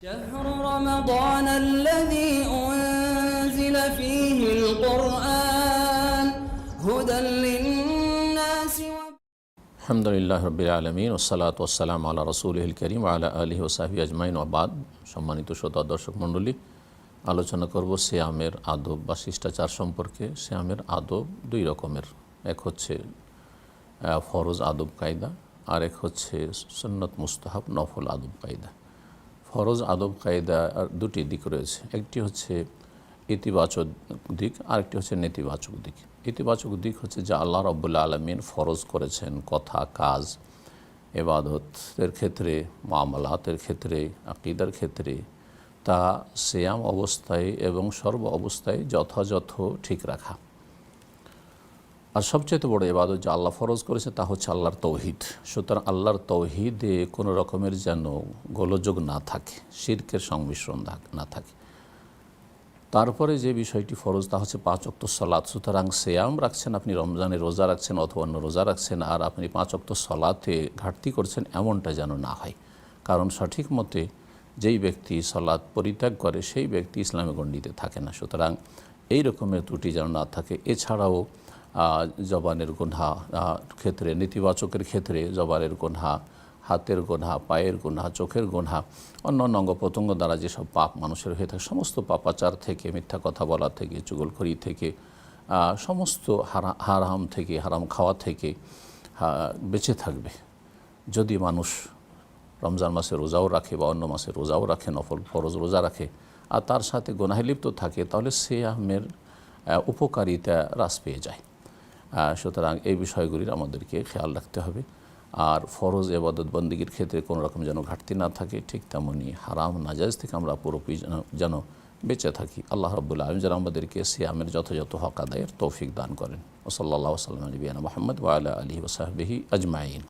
شهر رمضان الذي أنزل فيه القرآن هدى للناس الحمد لله رب العالمين والصلاة والسلام على رسوله الكريم وعلى آله وصحبه أجمعين وبعد সম্মানিত শ্রোতা দর্শক মণ্ডলী, আলোচনা করব সিয়ামের আদব বা শিষ্টাচার সম্পর্কে। সিয়ামের আদব দুই রকমের, এক হচ্ছে ফরজ আদব কায়দা আর এক হচ্ছে সুন্নত মুস্তাহাব নফল আদব কায়দা। ফরজ আদব কায়দা দুটি দিক রয়েছে, একটি হচ্ছে ইতিবাচক দিক, আরেকটি হচ্ছে নেতিবাচক দিক। ইতিবাচক দিক হচ্ছে যা আল্লাহ রাব্বুল আলামিন ফরজ করেছেন কথা, কাজ, ইবাদতের ক্ষেত্রে, মুআমালাতের ক্ষেত্রে, আকীদার ক্ষেত্রে, তা সিয়াম অবস্থায় এবং সর্ব অবস্থায় যথাযথ ঠিক রাখা। আর সবচেয়ে বড় ইবাদত যা আল্লাহ ফরজ করেছে তা হচ্ছে আল্লাহর তৌহিদ। সুতরাং আল্লাহর তৌহিদে কোনো রকমের যেন গোলযোগ না থাকে, শিরকের সংমিশ্রণ না থাকে। তারপরে যে বিষয়টি ফরজ তা হচ্ছে 5 ওয়াক্ত সালাত। সুতরাং সিয়াম রাখছেন আপনি, রমজানে রোজা রাখছেন অথবা অন্য রোজা রাখছেন, আর আপনি 5 ওয়াক্ত সালাতে ঘাটতি করছেন, এমনটা যেন না হয়। কারণ সঠিক মতে যেই ব্যক্তি সালাত পরিত্যাগ করে সেই ব্যক্তি ইসলামে গণ্ডিতে থাকে না। সুতরাং এই রকমের ত্রুটি যেন না থাকে। এছাড়াও জবানের গুনহা ক্ষেত্রে, নেতিবাচকের ক্ষেত্রে জবানের গুনহা, হাতের গুনহা, পায়ের গুনহা, চোখের গুনহা, অন্য অঙ্গ প্রত্যঙ্গ দ্বারা যেসব পাপ মানুষের হয়ে থাকে, সমস্ত পাপাচার থেকে, মিথ্যা কথা বলা থেকে, চুগলখড়ি থেকে, সমস্ত হারাম থেকে, হারাম খাওয়া থেকে বেঁচে থাকবে। যদি মানুষ রমজান মাসে রোজাও রাখে বা অন্য মাসে রোজাও রাখে, নফল ফরজ রোজা রাখে, আর তার সাথে গুনাহে লিপ্ত থাকে, তাহলে সিয়ামের উপকারিতা হ্রাস পেয়ে যায়। সুতরাং এই বিষয়গুলির আমাদেরকে খেয়াল রাখতে হবে। আর ফরজ ইবাদত বন্দেগীর ক্ষেত্রে কোনো রকম যেন ঘাটতি না থাকে, ঠিক তেমনি হারাম নাজায়েজ থেকে আমরা পুরোপুরি যেন বেঁচে থাকি। আল্লাহ রাব্বুল আলামিন যেন আমাদেরকে সিয়ামের যথাযথ হক আদায়ের তৌফিক দান করেন। ওয়া সাল্লাল্লাহু আলা নবিয়িনা মুহাম্মদ ওয়া আলা আলিহি ওয়া সাহবিহি আজমাইন।